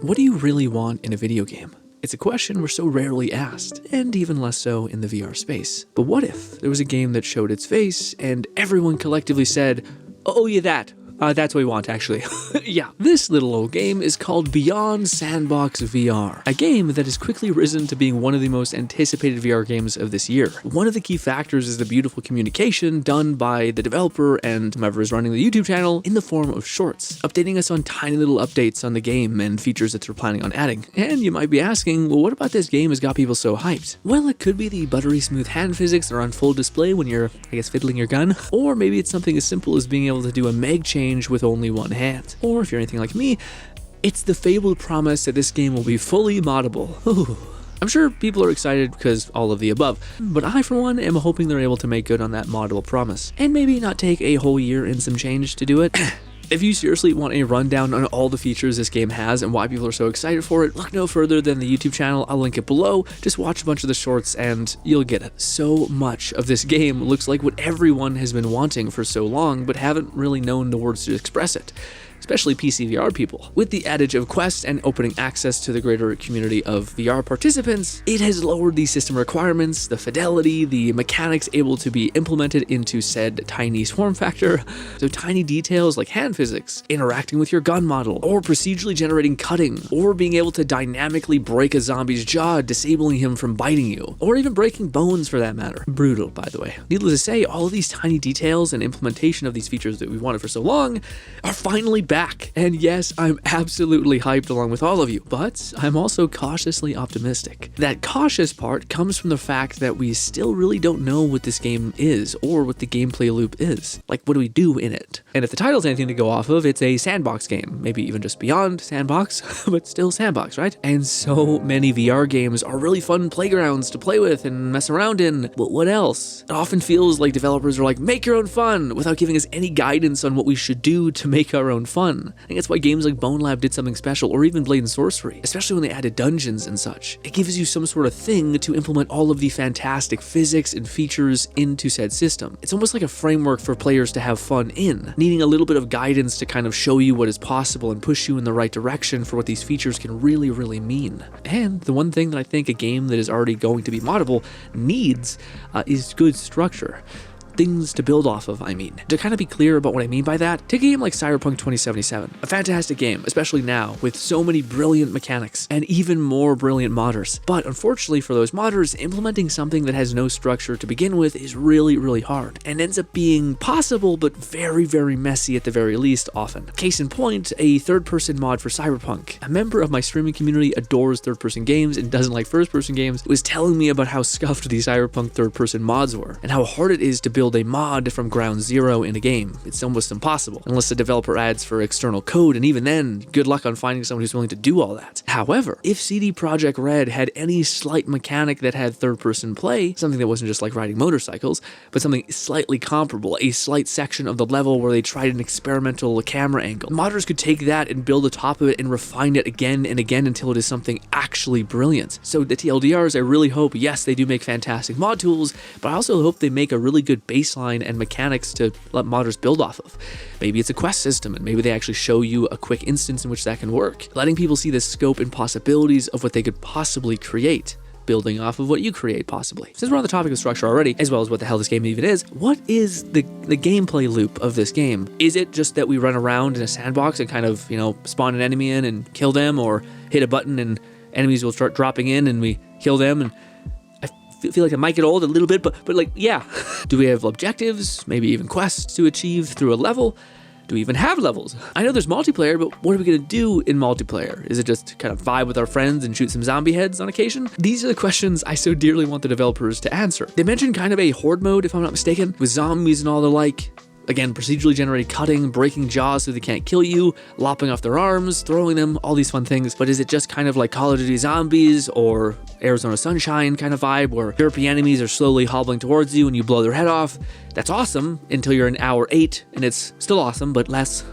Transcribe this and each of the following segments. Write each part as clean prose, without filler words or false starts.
What do you really want in a video game? It's a question we're so rarely asked, and even less so in the VR space. But what if there was a game that showed its face and everyone collectively said, "Oh yeah, that's what we want, actually." Yeah, this little old game is called Beyond Sandbox VR, a game that has quickly risen to being one of the most anticipated VR games of this year. One of the key factors is the beautiful communication done by the developer and whoever is running the YouTube channel in the form of shorts, updating us on tiny little updates on the game and features that they're planning on adding. And you might be asking, well, what about this game has got people so hyped? Well, it could be the buttery smooth hand physics that are on full display when you're, fiddling your gun, or maybe it's something as simple as being able to do a meg change with only one hand. Or if you're anything like me, it's the fabled promise that this game will be fully moddable. Ooh. I'm sure people are excited because all of the above, but I for one am hoping they're able to make good on that moddable promise, and maybe not take a whole year and some change to do it. If you seriously want a rundown on all the features this game has and why people are so excited for it, look no further than the YouTube channel. I'll link it below. Just watch a bunch of the shorts and you'll get it. So much of this game looks like what everyone has been wanting for so long, but haven't really known the words to express it. Especially PC VR people. With the adage of Quest and opening access to the greater community of VR participants, it has lowered the system requirements, the fidelity, the mechanics able to be implemented into said tiny form factor. So tiny details like hand physics, interacting with your gun model, or procedurally generating cutting, or being able to dynamically break a zombie's jaw, disabling him from biting you, or even breaking bones for that matter. Brutal, by the way. Needless to say, all of these tiny details and implementation of these features that we wanted for so long are finally back. And yes, I'm absolutely hyped along with all of you, but I'm also cautiously optimistic. That cautious part comes from the fact that we still really don't know what this game is or what the gameplay loop is. Like, what do we do in it? And if the title's anything to go off of, it's a sandbox game, maybe even just Beyond Sandbox, but still sandbox, right? And so many VR games are really fun playgrounds to play with and mess around in, but what else? It often feels like developers are like, make your own fun, without giving us any guidance on what we should do to make our own fun. I think that's why games like Bone Lab did something special, or even Blade and Sorcery, especially when they added dungeons and such. It gives you some sort of thing to implement all of the fantastic physics and features into said system. It's almost like a framework for players to have fun in, needing a little bit of guidance to kind of show you what is possible and push you in the right direction for what these features can really, really mean. And the one thing that I think a game that is already going to be moddable needs is good structure. Things to build off of, I mean. To kind of be clear about what I mean by that, take a game like Cyberpunk 2077, a fantastic game, especially now, with so many brilliant mechanics and even more brilliant modders. But unfortunately for those modders, implementing something that has no structure to begin with is really, really hard, and ends up being possible, but very, very messy at the very least often. Case in point, a third-person mod for Cyberpunk. A member of my streaming community adores third-person games and doesn't like first-person games, was telling me about how scuffed the Cyberpunk third-person mods were, and how hard it is to build a mod from ground zero in a game. It's almost impossible unless the developer adds for external code, and even then, good luck on finding someone who's willing to do all that. However, if CD Projekt Red had any slight mechanic that had third-person play, something that wasn't just like riding motorcycles, but something slightly comparable, a slight section of the level where they tried an experimental camera angle, modders could take that and build atop of it and refine it again and again until it is something actually brilliant. So the TLDRs, I really hope, yes, they do make fantastic mod tools, but I also hope they make a really good baseline and mechanics to let modders build off of. Maybe it's a quest system, and maybe they actually show you a quick instance in which that can work, letting people see the scope and possibilities of what they could possibly create, building off of what you create, possibly. Since we're on the topic of structure already, as well as what the hell this game even is, what is the gameplay loop of this game? Is it just that we run around in a sandbox and kind of, spawn an enemy in and kill them, or hit a button and enemies will start dropping in and we kill them? And I feel like I might get old a little bit, but like, yeah. Do we have objectives, maybe even quests to achieve through a level? Do we even have levels? I know there's multiplayer, but what are we gonna do in multiplayer? Is it just kind of vibe with our friends and shoot some zombie heads on occasion? These are the questions I so dearly want the developers to answer. They mentioned kind of a horde mode, if I'm not mistaken, with zombies and all the like. Again, procedurally generated cutting, breaking jaws so they can't kill you, lopping off their arms, throwing them, all these fun things. But is it just kind of like Call of Duty Zombies or Arizona Sunshine kind of vibe, where derpy enemies are slowly hobbling towards you and you blow their head off? That's awesome until you're in hour 8, and it's still awesome, but less.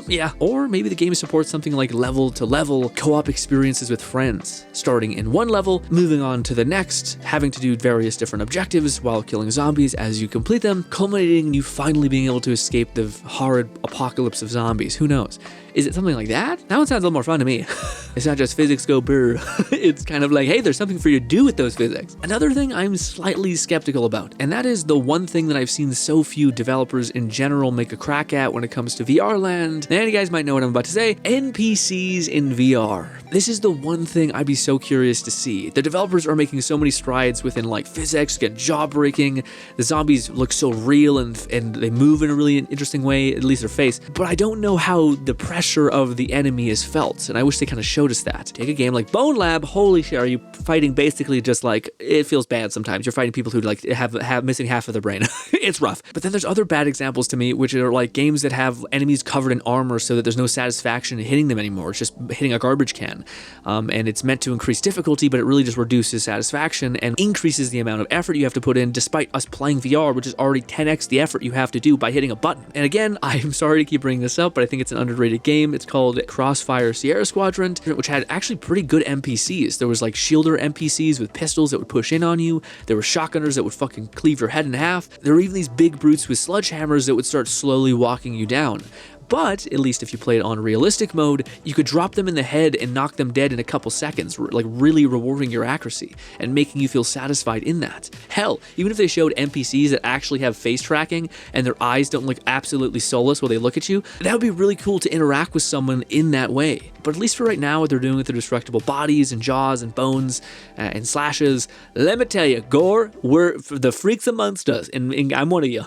Yeah. Or maybe the game supports something like level-to-level co-op experiences with friends, starting in one level, moving on to the next, having to do various different objectives while killing zombies as you complete them, culminating in you finally being able to escape the horrid apocalypse of zombies. Who knows? Is it something like that? That one sounds a little more fun to me. It's not just physics go brr. It's kind of like, hey, there's something for you to do with those physics. Another thing I'm slightly skeptical about, and that is the one thing that I've seen so few developers in general make a crack at when it comes to VR land. And you guys might know what I'm about to say. NPCs in VR. This is the one thing I'd be so curious to see. The developers are making so many strides within like physics, get jaw-breaking. The zombies look so real and they move in a really interesting way, at least their face. But I don't know how the pressure of the enemy is felt, and I wish they kind of showed us that. Take a game like Bone Lab, holy shit, are you fighting basically just like, it feels bad sometimes. You're fighting people who like have missing half of their brain. It's rough. But then there's other bad examples to me, which are like games that have enemies covered in armor so that there's no satisfaction in hitting them anymore. It's just hitting a garbage can. And it's meant to increase difficulty, but it really just reduces satisfaction and increases the amount of effort you have to put in, despite us playing VR, which is already 10x the effort you have to do by hitting a button. And again, I'm sorry to keep bringing this up, but I think it's an underrated game. It's called Crossfire Sierra Squadron, which had actually pretty good NPCs. There was like shielder NPCs with pistols that would push in on you. There were shotgunners that would fucking cleave your head in half. There were even these big brutes with sledgehammers that would start slowly walking you down. But, at least if you played on realistic mode, you could drop them in the head and knock them dead in a couple seconds, like really rewarding your accuracy and making you feel satisfied in that. Hell, even if they showed NPCs that actually have face tracking and their eyes don't look absolutely soulless while they look at you, that would be really cool to interact with someone in that way. But at least for right now, what they're doing with their destructible bodies and jaws and bones and slashes, let me tell you, Gore, we're the freaks amongst us, and I'm one of you.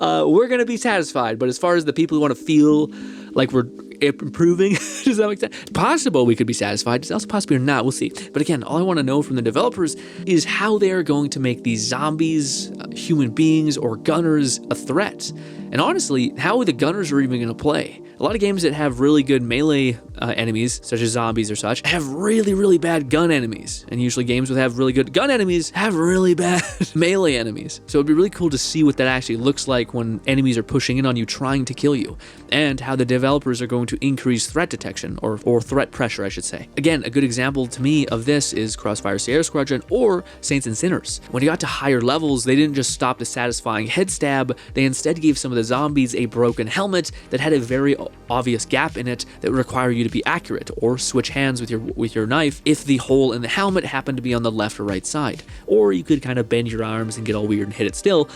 We're gonna be satisfied, but as far as the people who want to feel like we're improving, does that make sense? Possible we could be satisfied. It's also possible or not. We'll see. But again, all I want to know from the developers is how they are going to make these zombies, human beings, or gunners a threat. And honestly, how the gunners are even going to play. A lot of games that have really good melee enemies, such as zombies or such, have really, really bad gun enemies. And usually games that have really good gun enemies have really bad melee enemies. So it'd be really cool to see what that actually looks like when enemies are pushing in on you, trying to kill you, and how the developers are going to increase threat detection, or threat pressure, I should say. Again, a good example to me of this is Crossfire Sierra Squadron or Saints and Sinners. When you got to higher levels, they didn't just stop the satisfying head stab, they instead gave some of the zombies a broken helmet that had a very obvious gap in it that would require you to be accurate or switch hands with your knife if the hole in the helmet happened to be on the left or right side. Or you could kind of bend your arms and get all weird and hit it still,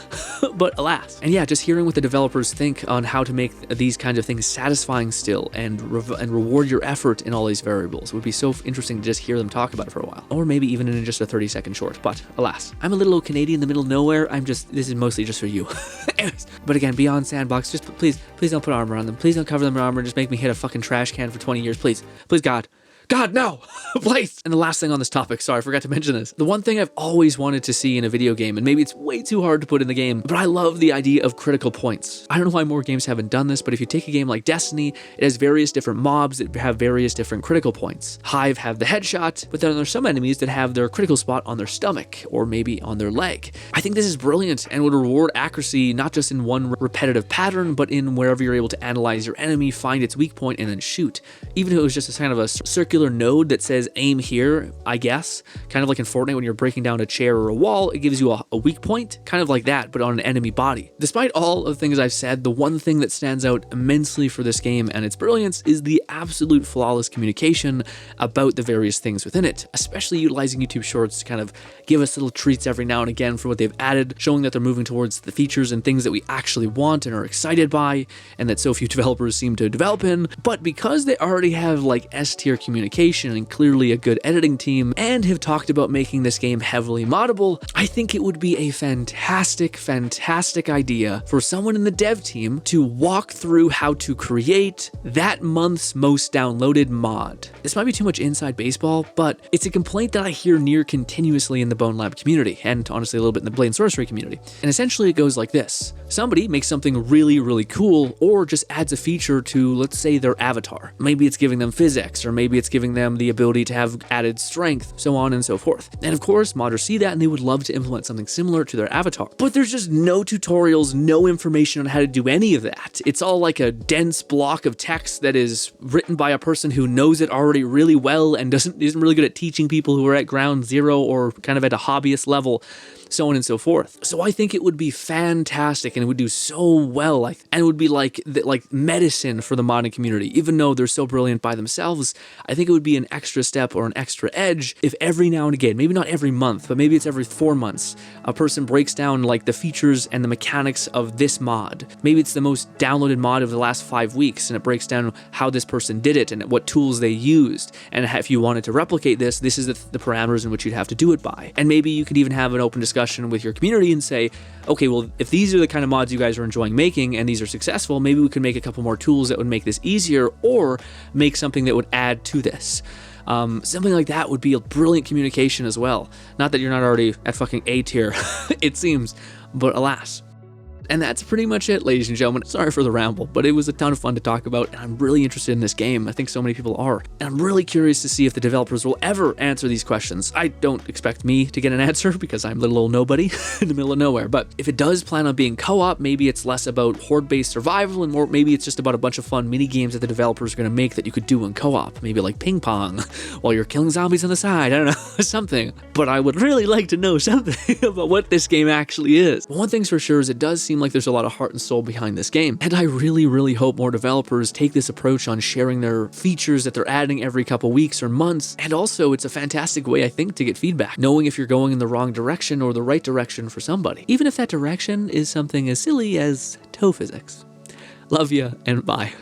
but alas. And yeah, just hearing what the developers think on how to make these kinds of things satisfying still and reward your effort in all these variables would be so interesting to just hear them talk about it for a while. Or maybe even in just a 30-second short, but alas. I'm a little old Canadian in the middle of nowhere. This is mostly just for you. But again, Beyond Sandbox, just please don't put armor on them. Please don't cover them in armor and just make me hit a fucking trash can for 20 years. Please, God. God, no! Please! And the last thing on this topic, sorry, I forgot to mention this. The one thing I've always wanted to see in a video game, and maybe it's way too hard to put in the game, but I love the idea of critical points. I don't know why more games haven't done this, but if you take a game like Destiny, it has various different mobs that have various different critical points. Hive have the headshot, but then there's some enemies that have their critical spot on their stomach, or maybe on their leg. I think this is brilliant and would reward accuracy not just in one repetitive pattern, but in wherever you're able to analyze your enemy, find its weak point, and then shoot. Even if it was just a kind of a circular node that says aim here, I guess, kind of like in Fortnite when you're breaking down a chair or a wall, it gives you a weak point, kind of like that, but on an enemy body. Despite all of the things I've said, the one thing that stands out immensely for this game and its brilliance is the absolute flawless communication about the various things within it, especially utilizing YouTube Shorts to kind of give us little treats every now and again for what they've added, showing that they're moving towards the features and things that we actually want and are excited by, and that so few developers seem to develop in. But because they already have like S-tier communication and clearly a good editing team, and have talked about making this game heavily moddable, I think it would be a fantastic idea for someone in the dev team to walk through how to create that month's most downloaded mod. This might be too much inside baseball, but it's a complaint that I hear near continuously in the Bone Lab community, and honestly a little bit in the Blade and Sorcery community. And essentially it goes like this. Somebody makes something really, really cool, or just adds a feature to, let's say, their avatar. Maybe it's giving them physics, or maybe it's giving them the ability to have added strength, so on and so forth. And of course, modders see that and they would love to implement something similar to their avatar. But there's just no tutorials, no information on how to do any of that. It's all like a dense block of text that is written by a person who knows it already really well and isn't really good at teaching people who are at ground zero or kind of at a hobbyist level, so on and so forth. So I think it would be fantastic and it would do so well, and it would be like medicine for the modding community. Even though they're so brilliant by themselves, I think it would be an extra step or an extra edge if every now and again, maybe not every month, but maybe it's every 4 months, a person breaks down like the features and the mechanics of this mod. Maybe it's the most downloaded mod of the last 5 weeks and it breaks down how this person did it and what tools they used. And if you wanted to replicate this, this is the parameters in which you'd have to do it by. And maybe you could even have an open discussion with your community and say, okay, well, if these are the kind of mods you guys are enjoying making and these are successful, maybe we could make a couple more tools that would make this easier or make something that would add to this. Something like that would be a brilliant communication as well. Not that you're not already at fucking A tier, it seems, but alas. And that's pretty much it, ladies and gentlemen. Sorry for the ramble, but it was a ton of fun to talk about, and I'm really interested in this game. I think so many people are. And I'm really curious to see if the developers will ever answer these questions. I don't expect me to get an answer because I'm little old nobody in the middle of nowhere. But if it does plan on being co-op, maybe it's less about horde-based survival and more, maybe it's just about a bunch of fun mini games that the developers are going to make that you could do in co-op. Maybe like ping pong while you're killing zombies on the side. I don't know, something. But I would really like to know something about what this game actually is. One thing's for sure is it does seem like there's a lot of heart and soul behind this game. And I really, really hope more developers take this approach on sharing their features that they're adding every couple weeks or months. And also, it's a fantastic way, I think, to get feedback, knowing if you're going in the wrong direction or the right direction for somebody, even if that direction is something as silly as toe physics. Love ya and bye.